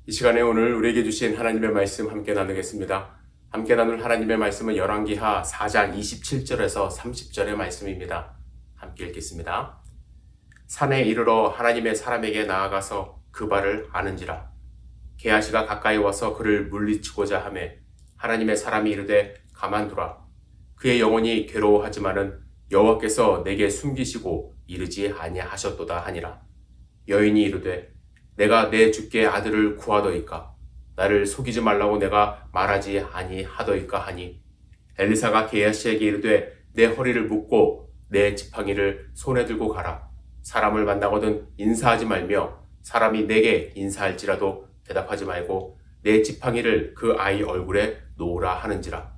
이 시간에 오늘 우리에게 주신 하나님의 말씀 함께 나누겠습니다. 함께 나눌 하나님의 말씀은 열왕기하 4장 27절에서 30절의 말씀입니다. 함께 읽겠습니다. 산에 이르러 하나님의 사람에게 나아가서 그 발을 아는지라. 게하시가 가까이 와서 그를 물리치고자 하매 하나님의 사람이 이르되 가만두라. 그의 영혼이 괴로워하지만은 여호와께서 내게 숨기시고 이르지 아니하셨도다 하니라. 여인이 이르되 내가 내 주께 아들을 구하더이까 나를 속이지 말라고 내가 말하지 아니하더이까 하니 엘리사가 게하시에게 이르되 내 허리를 묶고 내 지팡이를 손에 들고 가라. 사람을 만나거든 인사하지 말며 사람이 내게 인사할지라도 대답하지 말고 내 지팡이를 그 아이 얼굴에 놓으라 하는지라.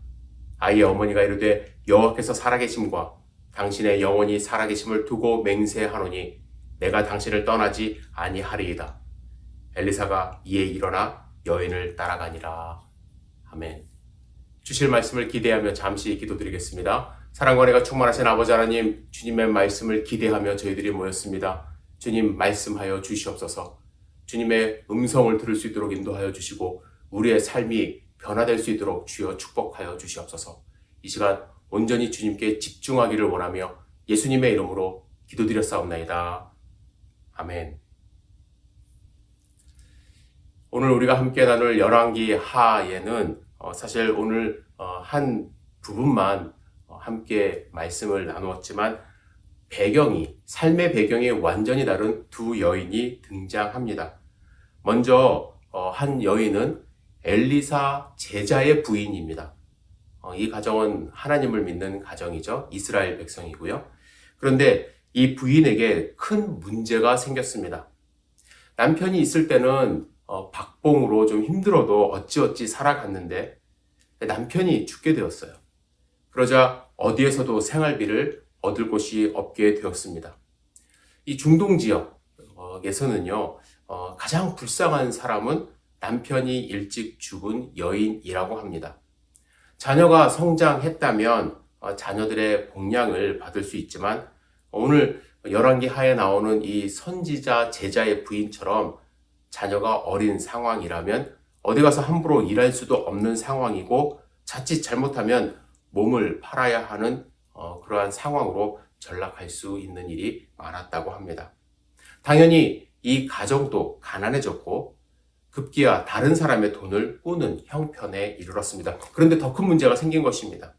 아이의 어머니가 이르되 여호와께서 살아계심과 당신의 영혼이 살아계심을 두고 맹세하노니 내가 당신을 떠나지 아니하리이다. 엘리사가 이에 일어나 여인을 따라가니라. 아멘. 주실 말씀을 기대하며 잠시 기도드리겠습니다. 사랑과 은혜가 충만하신 아버지 하나님, 주님의 말씀을 기대하며 저희들이 모였습니다. 주님 말씀하여 주시옵소서. 주님의 음성을 들을 수 있도록 인도하여 주시고 우리의 삶이 변화될 수 있도록 주여 축복하여 주시옵소서. 이 시간 온전히 주님께 집중하기를 원하며 예수님의 이름으로 기도드렸사옵나이다. 아멘. 오늘 우리가 함께 나눌 열왕기 하에는 사실 오늘 한 부분만 함께 말씀을 나누었지만 삶의 배경이 완전히 다른 두 여인이 등장합니다. 먼저 한 여인은 엘리사 제자의 부인입니다. 이 가정은 하나님을 믿는 가정이죠. 이스라엘 백성이고요. 그런데 이 부인에게 큰 문제가 생겼습니다. 남편이 있을 때는 박봉으로 좀 힘들어도 어찌어찌 살아갔는데 남편이 죽게 되었어요. 그러자 어디에서도 생활비를 얻을 곳이 없게 되었습니다. 이 중동 지역에서는요, 가장 불쌍한 사람은 남편이 일찍 죽은 여인이라고 합니다. 자녀가 성장했다면 자녀들의 공양을 받을 수 있지만 오늘 열왕기 하에 나오는 이 선지자 제자의 부인처럼 자녀가 어린 상황이라면 어디 가서 함부로 일할 수도 없는 상황이고 자칫 잘못하면 몸을 팔아야 하는 그러한 상황으로 전락할 수 있는 일이 많았다고 합니다. 당연히 이 가정도 가난해졌고 급기야 다른 사람의 돈을 꾸는 형편에 이르렀습니다. 그런데 더 큰 문제가 생긴 것입니다.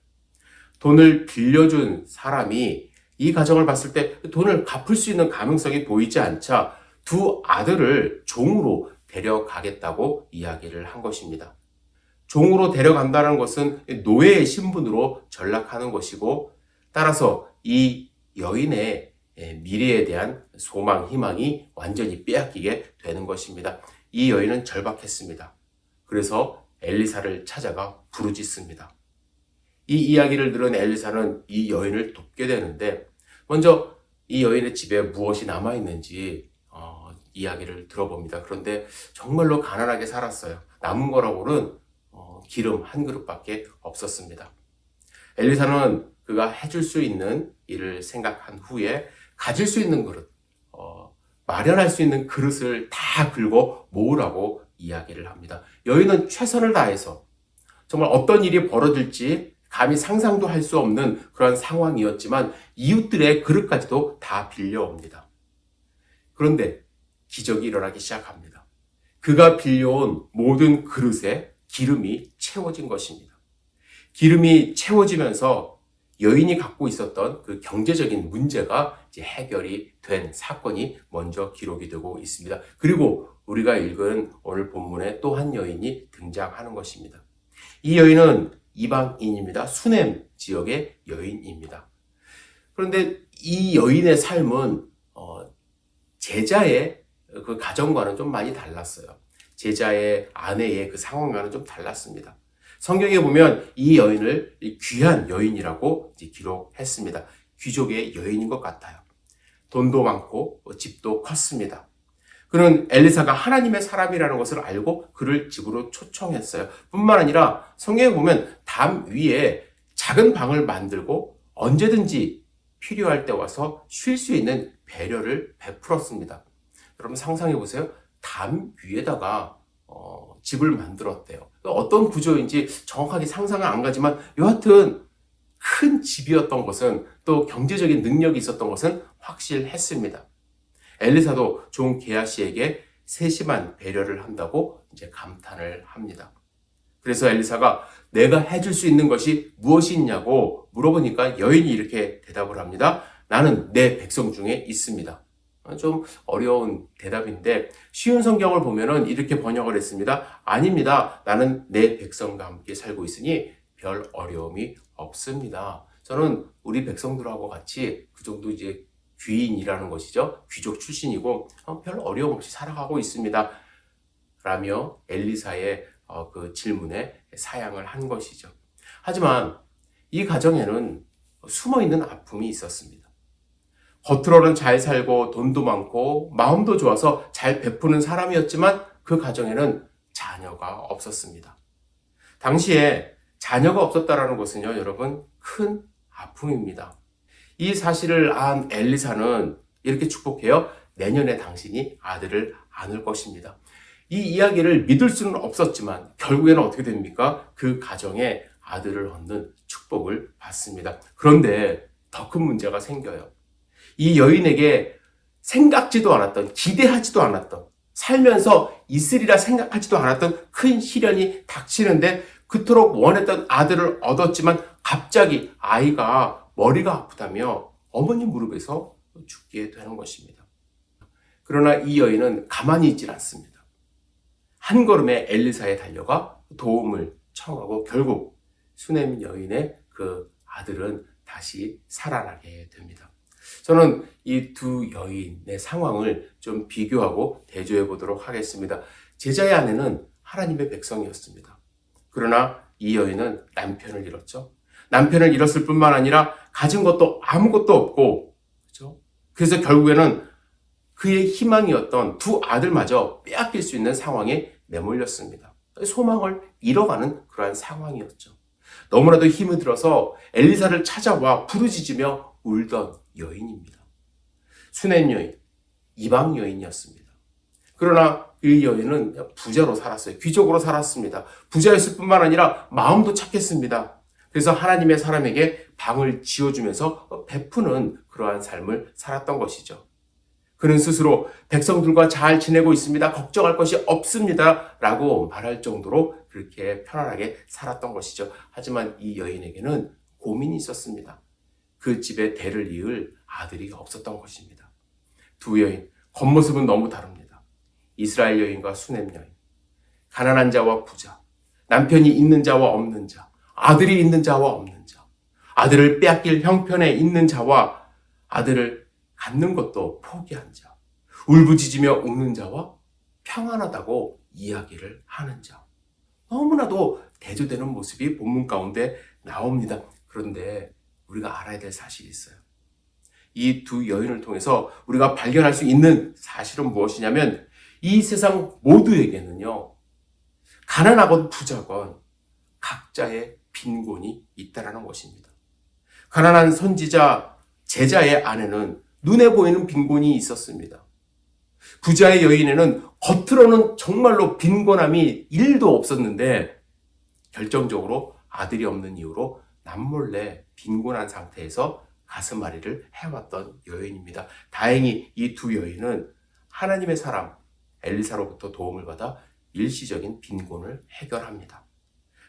돈을 빌려준 사람이 이 가정을 봤을 때 돈을 갚을 수 있는 가능성이 보이지 않자 두 아들을 종으로 데려가겠다고 이야기를 한 것입니다. 종으로 데려간다는 것은 노예의 신분으로 전락하는 것이고 따라서 이 여인의 미래에 대한 소망, 희망이 완전히 빼앗기게 되는 것입니다. 이 여인은 절박했습니다. 그래서 엘리사를 찾아가 부르짖습니다. 이 이야기를 들은 엘리사는 이 여인을 돕게 되는데 먼저 이 여인의 집에 무엇이 남아있는지 이야기를 들어봅니다. 그런데 정말로 가난하게 살았어요. 남은 거라고는 기름 한 그릇밖에 없었습니다. 엘리사는 그가 해줄 수 있는 일을 생각한 후에 가질 수 있는 그릇, 마련할 수 있는 그릇을 다 긁어 모으라고 이야기를 합니다. 여인은 최선을 다해서 정말 어떤 일이 벌어질지 감히 상상도 할 수 없는 그런 상황이었지만 이웃들의 그릇까지도 다 빌려옵니다. 그런데 기적이 일어나기 시작합니다. 그가 빌려온 모든 그릇에 기름이 채워진 것입니다. 기름이 채워지면서 여인이 갖고 있었던 그 경제적인 문제가 이제 해결이 된 사건이 먼저 기록이 되고 있습니다. 그리고 우리가 읽은 오늘 본문에 또 한 여인이 등장하는 것입니다. 이 여인은 이방인입니다. 수넴 지역의 여인입니다. 그런데 이 여인의 삶은 제자의 그 가정과는 좀 많이 달랐어요. 제자의 아내의 그 상황과는 좀 달랐습니다. 성경에 보면 이 여인을 귀한 여인이라고 기록했습니다. 귀족의 여인인 것 같아요. 돈도 많고 집도 컸습니다. 그는 엘리사가 하나님의 사람이라는 것을 알고 그를 집으로 초청했어요. 뿐만 아니라 성경에 보면 담 위에 작은 방을 만들고 언제든지 필요할 때 와서 쉴 수 있는 배려를 베풀었습니다. 여러분 상상해 보세요. 담 위에다가 집을 만들었대요. 어떤 구조인지 정확하게 상상은 안 가지만 여하튼 큰 집이었던 것은, 또 경제적인 능력이 있었던 것은 확실했습니다. 엘리사도 종 게하시에게 세심한 배려를 한다고 이제 감탄을 합니다. 그래서 엘리사가 내가 해줄 수 있는 것이 무엇이 있냐고 물어보니까 여인이 이렇게 대답을 합니다. 나는 내 백성 중에 있습니다. 좀 어려운 대답인데 쉬운 성경을 보면은 이렇게 번역을 했습니다. 아닙니다. 나는 내 백성과 함께 살고 있으니 별 어려움이 없습니다. 저는 우리 백성들하고 같이 그 정도 이제 귀인이라는 것이죠. 귀족 출신이고 별 어려움 없이 살아가고 있습니다. 라며 엘리사의 그 질문에 사양을 한 것이죠. 하지만 이 가정에는 숨어있는 아픔이 있었습니다. 겉으로는 잘 살고 돈도 많고 마음도 좋아서 잘 베푸는 사람이었지만 그 가정에는 자녀가 없었습니다. 당시에 자녀가 없었다는 것은요, 여러분, 큰 아픔입니다. 이 사실을 안 엘리사는 이렇게 축복해요. 내년에 당신이 아들을 안을 것입니다. 이 이야기를 믿을 수는 없었지만 결국에는 어떻게 됩니까? 그 가정에 아들을 얻는 축복을 받습니다. 그런데 더 큰 문제가 생겨요. 이 여인에게 생각지도 않았던, 기대하지도 않았던, 살면서 있으리라 생각하지도 않았던 큰 시련이 닥치는데 그토록 원했던 아들을 얻었지만 갑자기 아이가 머리가 아프다며 어머니 무릎에서 죽게 되는 것입니다. 그러나 이 여인은 가만히 있질 않습니다. 한 걸음에 엘리사에 달려가 도움을 청하고 결국 수넴 여인의 그 아들은 다시 살아나게 됩니다. 저는 이 두 여인의 상황을 좀 비교하고 대조해 보도록 하겠습니다. 제자의 아내는 하나님의 백성이었습니다. 그러나 이 여인은 남편을 잃었죠. 남편을 잃었을 뿐만 아니라 가진 것도 아무것도 없고, 그렇죠? 그래서 결국에는 그의 희망이었던 두 아들마저 빼앗길 수 있는 상황에 내몰렸습니다. 소망을 잃어가는 그러한 상황이었죠. 너무나도 힘이 들어서 엘리사를 찾아와 부르짖으며 울던 여인입니다. 수넴 여인, 이방 여인이었습니다. 그러나 이 여인은 부자로 살았어요. 귀족으로 살았습니다. 부자였을 뿐만 아니라 마음도 착했습니다. 그래서 하나님의 사람에게 방을 지어주면서 베푸는 그러한 삶을 살았던 것이죠. 그는 스스로 백성들과 잘 지내고 있습니다. 걱정할 것이 없습니다. 라고 말할 정도로 그렇게 편안하게 살았던 것이죠. 하지만 이 여인에게는 고민이 있었습니다. 그 집에 대를 이을 아들이 없었던 것입니다. 두 여인, 겉모습은 너무 다릅니다. 이스라엘 여인과 수넴 여인, 가난한 자와 부자, 남편이 있는 자와 없는 자, 아들이 있는 자와 없는 자, 아들을 빼앗길 형편에 있는 자와 아들을 갖는 것도 포기한 자, 울부짖으며 우는 자와 평안하다고 이야기를 하는 자. 너무나도 대조되는 모습이 본문 가운데 나옵니다. 그런데 우리가 알아야 될 사실이 있어요. 이 두 여인을 통해서 우리가 발견할 수 있는 사실은 무엇이냐면 이 세상 모두에게는요, 가난하건 부자건 각자의 빈곤이 있다는 것입니다. 가난한 선지자 제자의 아내는 눈에 보이는 빈곤이 있었습니다. 부자의 여인에는 겉으로는 정말로 빈곤함이 1도 없었는데 결정적으로 아들이 없는 이유로 남몰래 빈곤한 상태에서 가슴앓이를 해왔던 여인입니다. 다행히 이 두 여인은 하나님의 사람 엘리사로부터 도움을 받아 일시적인 빈곤을 해결합니다.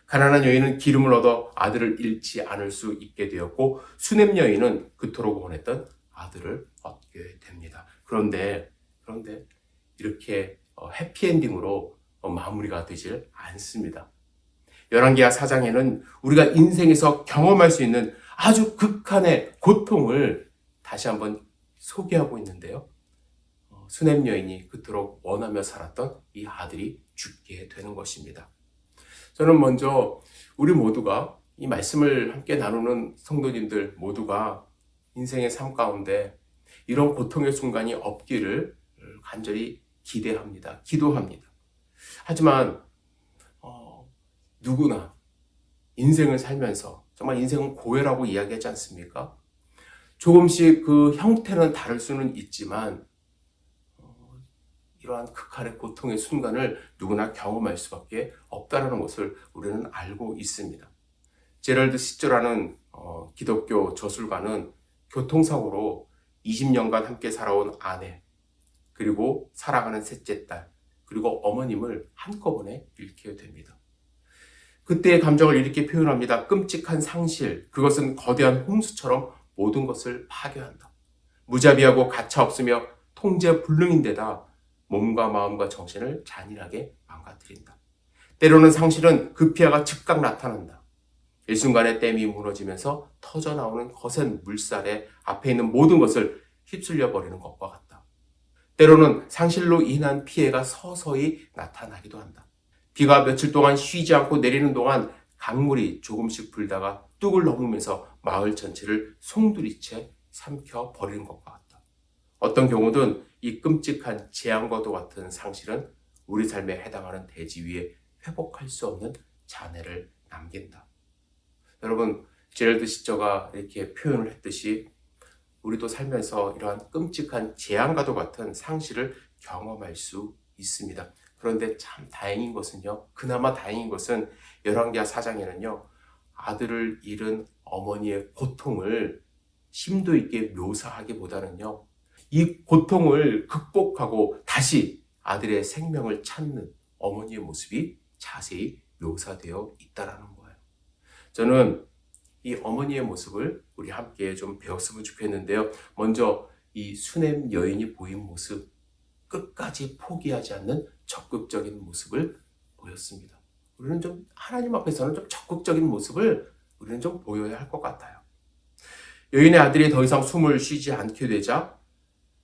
가난한 여인은 기름을 얻어 아들을 잃지 않을 수 있게 되었고 수넴 여인은 그토록 원했던 아들을 얻게 됩니다. 그런데 이렇게 해피엔딩으로 마무리가 되질 않습니다. 열왕기하 4장에는 우리가 인생에서 경험할 수 있는 아주 극한의 고통을 다시 한번 소개하고 있는데요. 수넴 여인이 그토록 원하며 살았던 이 아들이 죽게 되는 것입니다. 저는 먼저 우리 모두가 이 말씀을 함께 나누는 성도님들 모두가 인생의 삶 가운데 이런 고통의 순간이 없기를 간절히 기대합니다. 기도합니다. 하지만 누구나 인생을 살면서 정말 인생은 고해라고 이야기하지 않습니까? 조금씩 그 형태는 다를 수는 있지만 이러한 극한의 고통의 순간을 누구나 경험할 수밖에 없다는 것을 우리는 알고 있습니다. 제럴드 시저라는 기독교 저술가는 교통사고로 20년간 함께 살아온 아내, 그리고 살아가는 셋째 딸, 그리고 어머님을 한꺼번에 잃게 됩니다. 그때의 감정을 이렇게 표현합니다. 끔찍한 상실, 그것은 거대한 홍수처럼 모든 것을 파괴한다. 무자비하고 가차없으며 통제불능인데다 몸과 마음과 정신을 잔인하게 망가뜨린다. 때로는 상실은 급피하가 즉각 나타난다. 일순간에 댐이 무너지면서 터져나오는 거센 물살에 앞에 있는 모든 것을 휩쓸려 버리는 것과 같다. 때로는 상실로 인한 피해가 서서히 나타나기도 한다. 비가 며칠 동안 쉬지 않고 내리는 동안 강물이 조금씩 불다가 뚝을 넘으면서 마을 전체를 송두리째 삼켜 버리는 것과 같다. 어떤 경우든 이 끔찍한 재앙과도 같은 상실은 우리 삶에 해당하는 대지 위에 회복할 수 없는 잔해를 남긴다. 여러분, 제럴드 시저가 이렇게 표현을 했듯이 우리도 살면서 이러한 끔찍한 재앙과도 같은 상실을 경험할 수 있습니다. 그런데 참 다행인 것은요, 그나마 다행인 것은 열왕기하 4장에는요, 아들을 잃은 어머니의 고통을 심도 있게 묘사하기보다는요, 이 고통을 극복하고 다시 아들의 생명을 찾는 어머니의 모습이 자세히 묘사되어 있다는 거예요. 저는 이 어머니의 모습을 우리 함께 좀 배웠으면 좋겠는데요. 먼저 이 수넴 여인이 보인 모습, 끝까지 포기하지 않는 적극적인 모습을 보였습니다. 우리는 좀 하나님 앞에서는 좀 적극적인 모습을 우리는 좀 보여야 할 것 같아요. 여인의 아들이 더 이상 숨을 쉬지 않게 되자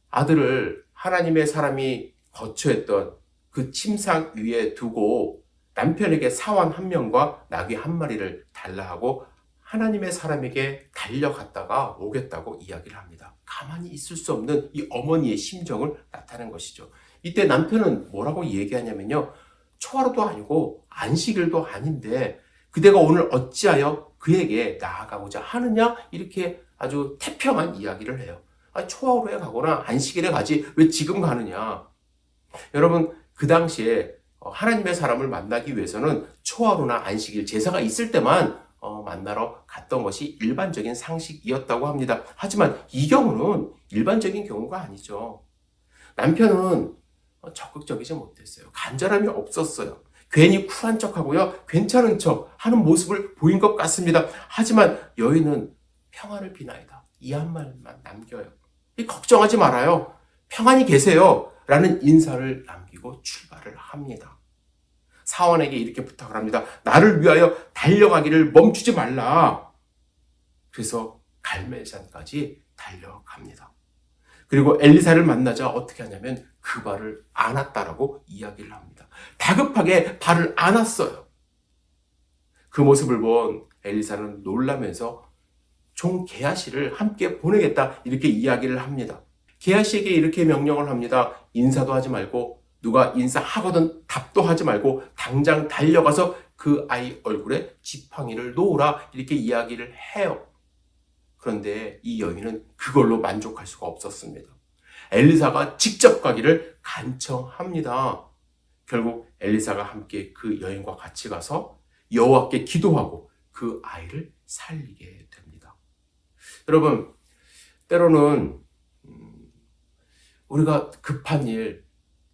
아들을 하나님의 사람이 거처했던 그 침상 위에 두고 남편에게 사원 1명과 나귀 1마리를 달라 하고 하나님의 사람에게 달려갔다가 오겠다고 이야기를 합니다. 가만히 있을 수 없는 이 어머니의 심정을 나타낸 것이죠. 이때 남편은 뭐라고 얘기하냐면요. 초하루도 아니고 안식일도 아닌데 그대가 오늘 어찌하여 그에게 나아가고자 하느냐? 이렇게 아주 태평한 이야기를 해요. 초하루에 가거나 안식일에 가지 왜 지금 가느냐? 여러분, 그 당시에 하나님의 사람을 만나기 위해서는 초하루나 안식일 제사가 있을 때만 만나러 갔던 것이 일반적인 상식이었다고 합니다. 하지만 이 경우는 일반적인 경우가 아니죠. 남편은 적극적이지 못했어요. 간절함이 없었어요. 괜히 쿨한 척하고요. 괜찮은 척 하는 모습을 보인 것 같습니다. 하지만 여인은 평안을 비나이다. 이 한 말만 남겨요. 걱정하지 말아요. 평안히 계세요. 라는 인사를 남기고 출발을 합니다. 사원에게 이렇게 부탁을 합니다. 나를 위하여 달려가기를 멈추지 말라. 그래서 갈멜산까지 달려갑니다. 그리고 엘리사를 만나자 어떻게 하냐면 그 발을 안았다라고 이야기를 합니다. 다급하게 발을 안았어요. 그 모습을 본 엘리사는 놀라면서 종 게하시를 함께 보내겠다 이렇게 이야기를 합니다. 게하시에게 이렇게 명령을 합니다. 인사도 하지 말고 누가 인사하거든 답도 하지 말고 당장 달려가서 그 아이 얼굴에 지팡이를 놓으라 이렇게 이야기를 해요. 그런데 이 여인은 그걸로 만족할 수가 없었습니다. 엘리사가 직접 가기를 간청합니다. 결국 엘리사가 함께 그 여인과 같이 가서 여호와께 기도하고 그 아이를 살리게 됩니다. 여러분, 때로는 우리가 급한 일,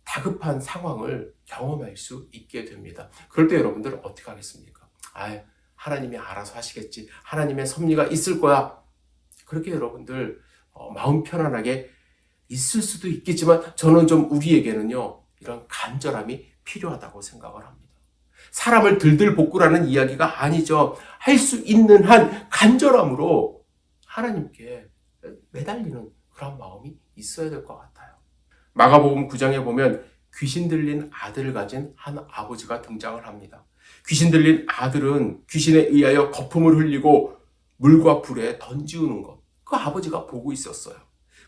다급한 상황을 경험할 수 있게 됩니다. 그럴 때 여러분들 어떻게 하겠습니까? 하나님이 알아서 하시겠지. 하나님의 섭리가 있을 거야. 그렇게 여러분들 마음 편안하게 있을 수도 있겠지만 저는 좀 우리에게는요. 이런 간절함이 필요하다고 생각을 합니다. 사람을 들들 볶으라는 이야기가 아니죠. 할 수 있는 한 간절함으로 하나님께 매달리는 그런 마음이 있어야 될 것 같아요. 마가복음 9장에 보면 귀신 들린 아들을 가진 한 아버지가 등장을 합니다. 귀신 들린 아들은 귀신에 의하여 거품을 흘리고 물과 불에 던지우는 것, 그 아버지가 보고 있었어요.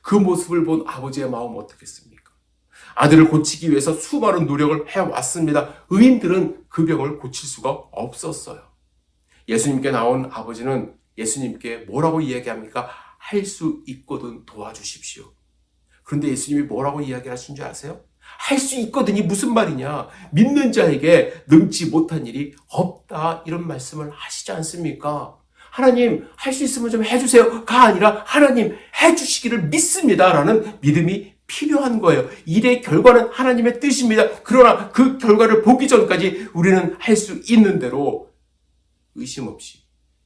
그 모습을 본 아버지의 마음 어떻겠습니까? 아들을 고치기 위해서 수많은 노력을 해왔습니다. 의인들은 그 병을 고칠 수가 없었어요. 예수님께 나온 아버지는 예수님께 뭐라고 이야기합니까? 할 수 있거든 도와주십시오. 그런데 예수님이 뭐라고 이야기하신 줄 아세요? 할 수 있거든이 무슨 말이냐? 믿는 자에게 능치 못한 일이 없다. 이런 말씀을 하시지 않습니까? 하나님 할 수 있으면 좀 해주세요가 아니라 하나님 해주시기를 믿습니다. 라는 믿음이 필요한 거예요. 일의 결과는 하나님의 뜻입니다. 그러나 그 결과를 보기 전까지 우리는 할 수 있는 대로 의심 없이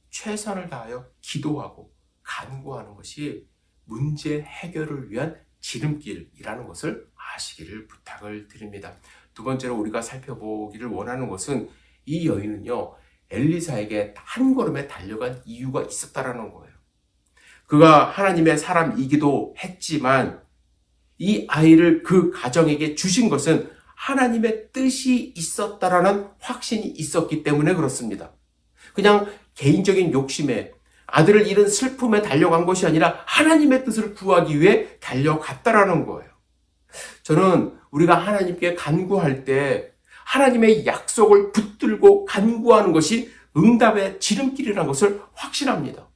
최선을 다하여 기도하고 간구하는 것이 문제 해결을 위한 지름길이라는 것을 아시기를 부탁을 드립니다. 두 번째로 우리가 살펴보기를 원하는 것은 이 여인은요, 엘리사에게 한 걸음에 달려간 이유가 있었다라는 거예요. 그가 하나님의 사람이기도 했지만 이 아이를 그 가정에게 주신 것은 하나님의 뜻이 있었다라는 확신이 있었기 때문에 그렇습니다. 그냥 개인적인 욕심에 아들을 잃은 슬픔에 달려간 것이 아니라 하나님의 뜻을 구하기 위해 달려갔다라는 거예요. 저는 우리가 하나님께 간구할 때 하나님의 약속을 붙들고 간구하는 것이 응답의 지름길이라는 것을 확신합니다.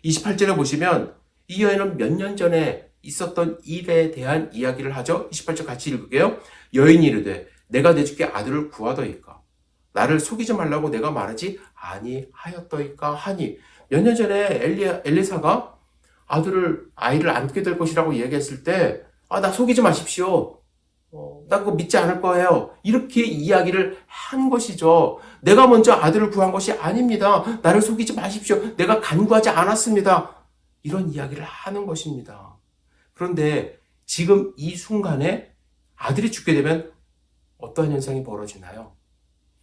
28절에 보시면 이 여인은 몇 년 전에 있었던 일에 대한 이야기를 하죠. 28절 같이 읽을게요. 여인이 이르되 내가 내 주께 아들을 구하더이까 나를 속이지 말라고 내가 말하지 아니하였더이까 하니, 몇 년 전에 엘리사가 아이를 안게 될 것이라고 얘기했을 때, 나 속이지 마십시오. 나 그거 믿지 않을 거예요. 이렇게 이야기를 한 것이죠. 내가 먼저 아들을 구한 것이 아닙니다. 나를 속이지 마십시오. 내가 간구하지 않았습니다. 이런 이야기를 하는 것입니다. 그런데 지금 이 순간에 아들이 죽게 되면 어떠한 현상이 벌어지나요?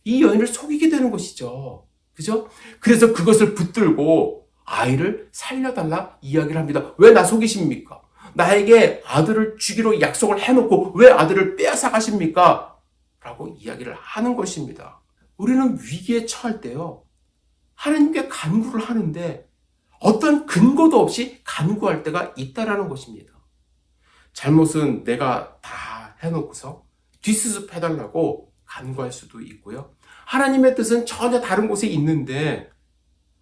이 여인을 속이게 되는 것이죠. 그죠? 그래서 그것을 붙들고 아이를 살려달라 이야기를 합니다. 왜 나 속이십니까? 나에게 아들을 주기로 약속을 해놓고 왜 아들을 빼앗아 가십니까? 라고 이야기를 하는 것입니다. 우리는 위기에 처할 때요, 하나님께 간구를 하는데 어떤 근거도 없이 간구할 때가 있다라는 것입니다. 잘못은 내가 다 해놓고서 뒷수습 해달라고 간구할 수도 있고요. 하나님의 뜻은 전혀 다른 곳에 있는데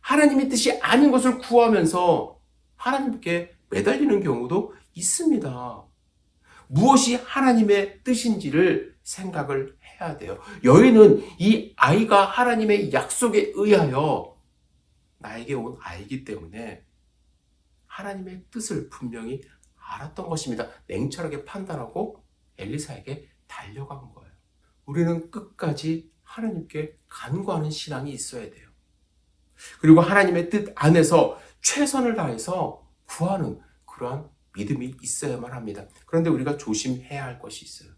하나님의 뜻이 아닌 것을 구하면서 하나님께 매달리는 경우도 있습니다. 무엇이 하나님의 뜻인지를 생각을 해야 돼요. 여인은 이 아이가 하나님의 약속에 의하여 나에게 온 아이기 때문에 하나님의 뜻을 분명히 알았던 것입니다. 냉철하게 판단하고 엘리사에게 달려간 거예요. 우리는 끝까지 하나님께 간구하는 신앙이 있어야 돼요. 그리고 하나님의 뜻 안에서 최선을 다해서 구하는 그러한 믿음이 있어야만 합니다. 그런데 우리가 조심해야 할 것이 있어요.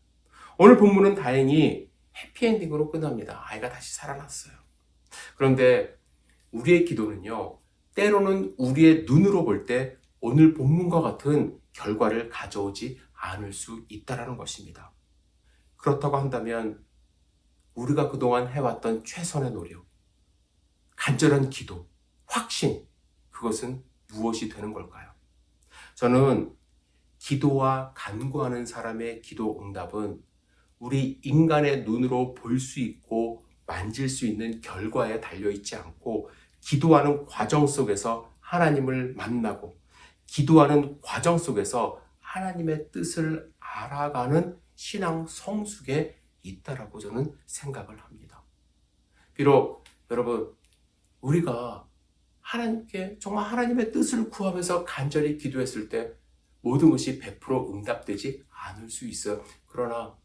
오늘 본문은 다행히 해피엔딩으로 끝납니다. 아이가 다시 살아났어요. 그런데 우리의 기도는요, 때로는 우리의 눈으로 볼 때 오늘 본문과 같은 결과를 가져오지 않을 수 있다는 것입니다. 그렇다고 한다면 우리가 그동안 해왔던 최선의 노력, 간절한 기도, 확신, 그것은 무엇이 되는 걸까요? 저는 기도와 간구하는 사람의 기도 응답은 우리 인간의 눈으로 볼 수 있고 만질 수 있는 결과에 달려있지 않고 기도하는 과정 속에서 하나님을 만나고 기도하는 과정 속에서 하나님의 뜻을 알아가는 신앙 성숙에 있다라고 저는 생각을 합니다. 비록 여러분, 우리가 하나님께 정말 하나님의 뜻을 구하면서 간절히 기도했을 때 모든 것이 100% 응답되지 않을 수 있어요. 그러나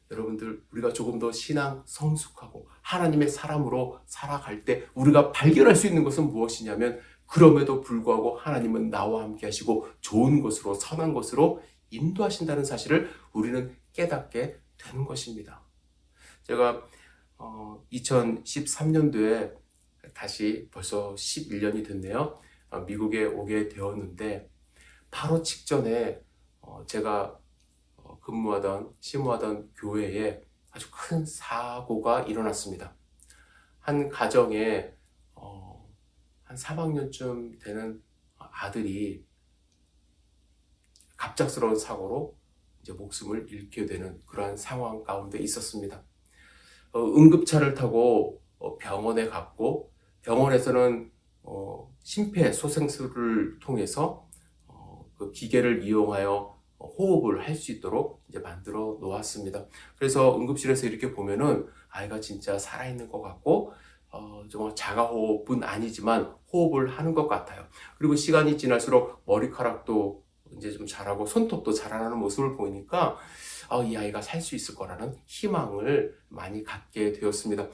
여러분들, 우리가 조금 더 신앙 성숙하고 하나님의 사람으로 살아갈 때 우리가 발견할 수 있는 것은 무엇이냐면, 그럼에도 불구하고 하나님은 나와 함께 하시고 좋은 것으로, 선한 것으로 인도하신다는 사실을 우리는 깨닫게 되는 것입니다. 제가 2013년도에 다시 벌써 11년이 됐네요. 미국에 오게 되었는데, 바로 직전에 제가 심무하던 교회에 아주 큰 사고가 일어났습니다. 한 가정에 한 3학년쯤 되는 아들이 갑작스러운 사고로 이제 목숨을 잃게 되는 그러한 상황 가운데 있었습니다. 응급차를 타고 병원에 갔고, 병원에서는 심폐소생술을 통해서 그 기계를 이용하여 호흡을 할 수 있도록 이제 만들어 놓았습니다. 그래서 응급실에서 이렇게 보면은 아이가 진짜 살아있는 것 같고, 정말 자가호흡은 아니지만 호흡을 하는 것 같아요. 그리고 시간이 지날수록 머리카락도 이제 좀 자라고 손톱도 자라나는 모습을 보니까 이 아이가 살 수 있을 거라는 희망을 많이 갖게 되었습니다.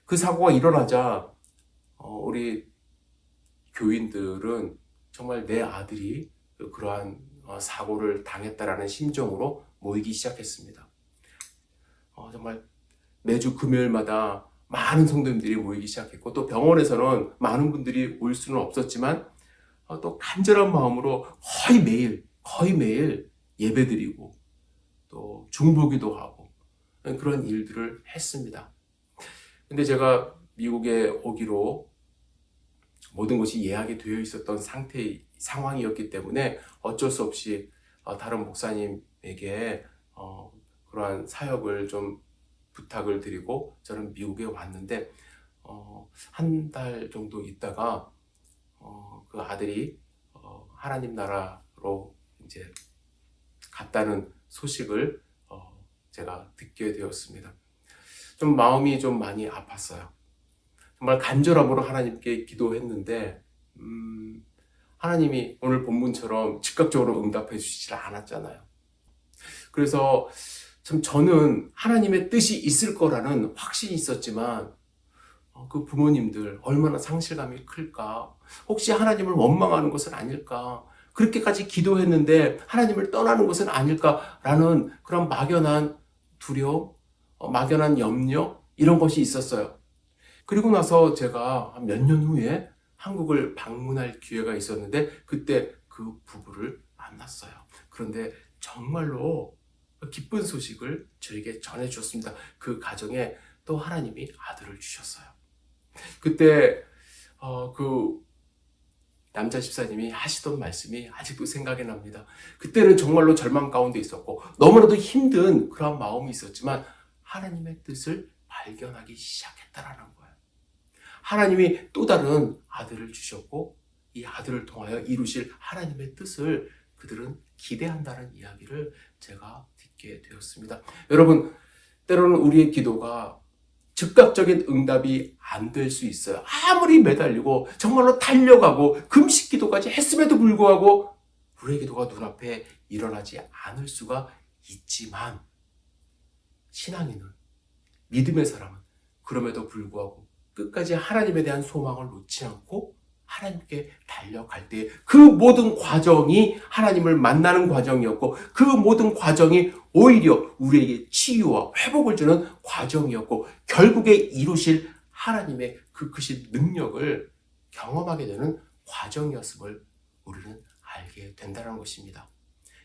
그 사고가 일어나자 우리 교인들은 정말 내 아들이 그러한 사고를 당했다라는 심정으로 모이기 시작했습니다. 정말 매주 금요일마다 많은 성도님들이 모이기 시작했고, 또 병원에서는 많은 분들이 올 수는 없었지만 또 간절한 마음으로 거의 매일 예배드리고 또 중보기도 하고 그런 일들을 했습니다. 근데 제가 미국에 오기로 모든 것이 예약이 되어 있었던 상황이었기 때문에 어쩔 수 없이 다른 목사님에게 그러한 사역을 좀 부탁을 드리고 저는 미국에 왔는데, 한 달 정도 있다가 그 아들이 하나님 나라로 이제 갔다는 소식을 제가 듣게 되었습니다. 좀 마음이 좀 많이 아팠어요. 정말 간절함으로 하나님께 기도했는데 하나님이 오늘 본문처럼 즉각적으로 응답해 주시지 않았잖아요. 그래서 참 저는 하나님의 뜻이 있을 거라는 확신이 있었지만 그 부모님들 얼마나 상실감이 클까? 혹시 하나님을 원망하는 것은 아닐까? 그렇게까지 기도했는데 하나님을 떠나는 것은 아닐까라는 그런 막연한 두려움, 막연한 염려, 이런 것이 있었어요. 그리고 나서 제가 몇 년 후에 한국을 방문할 기회가 있었는데 그때 그 부부를 만났어요. 그런데 정말로 기쁜 소식을 저에게 전해주셨습니다. 그 가정에 또 하나님이 아들을 주셨어요. 그때 그 남자 집사님이 하시던 말씀이 아직도 생각이 납니다. 그때는 정말로 절망 가운데 있었고 너무나도 힘든 그런 마음이 있었지만 하나님의 뜻을 발견하기 시작했다라는 거예요. 하나님이 또 다른 아들을 주셨고 이 아들을 통하여 이루실 하나님의 뜻을 그들은 기대한다는 이야기를 제가 듣게 되었습니다. 여러분, 때로는 우리의 기도가 즉각적인 응답이 안 될 수 있어요. 아무리 매달리고 정말로 달려가고 금식 기도까지 했음에도 불구하고 우리의 기도가 눈앞에 일어나지 않을 수가 있지만, 신앙인은, 믿음의 사람은 그럼에도 불구하고 끝까지 하나님에 대한 소망을 놓지 않고 하나님께 달려갈 때 그 모든 과정이 하나님을 만나는 과정이었고 그 모든 과정이 오히려 우리에게 치유와 회복을 주는 과정이었고 결국에 이루실 하나님의 그 크신 능력을 경험하게 되는 과정이었음을 우리는 알게 된다는 것입니다.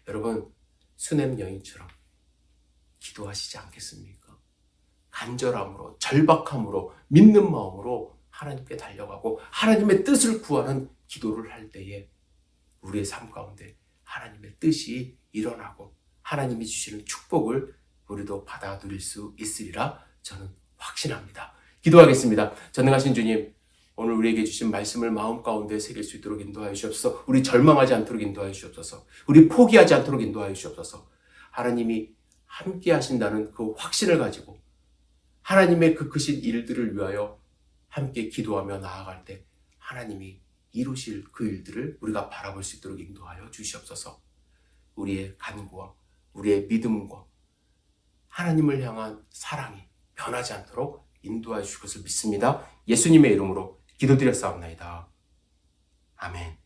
여러분, 수넴 여인처럼 기도하시지 않겠습니까? 간절함으로, 절박함으로, 믿는 마음으로 하나님께 달려가고 하나님의 뜻을 구하는 기도를 할 때에 우리의 삶 가운데 하나님의 뜻이 일어나고 하나님이 주시는 축복을 우리도 받아 누릴 수 있으리라 저는 확신합니다. 기도하겠습니다. 전능하신 주님, 오늘 우리에게 주신 말씀을 마음 가운데 새길 수 있도록 인도하여 주옵소서. 우리 절망하지 않도록 인도하여 주옵소서. 우리 포기하지 않도록 인도하여 주옵소서. 하나님이 함께 하신다는 그 확신을 가지고 하나님의 그 크신 일들을 위하여 함께 기도하며 나아갈 때 하나님이 이루실 그 일들을 우리가 바라볼 수 있도록 인도하여 주시옵소서. 우리의 간구와 우리의 믿음과 하나님을 향한 사랑이 변하지 않도록 인도하여 주실 것을 믿습니다. 예수님의 이름으로 기도드렸사옵나이다. 아멘.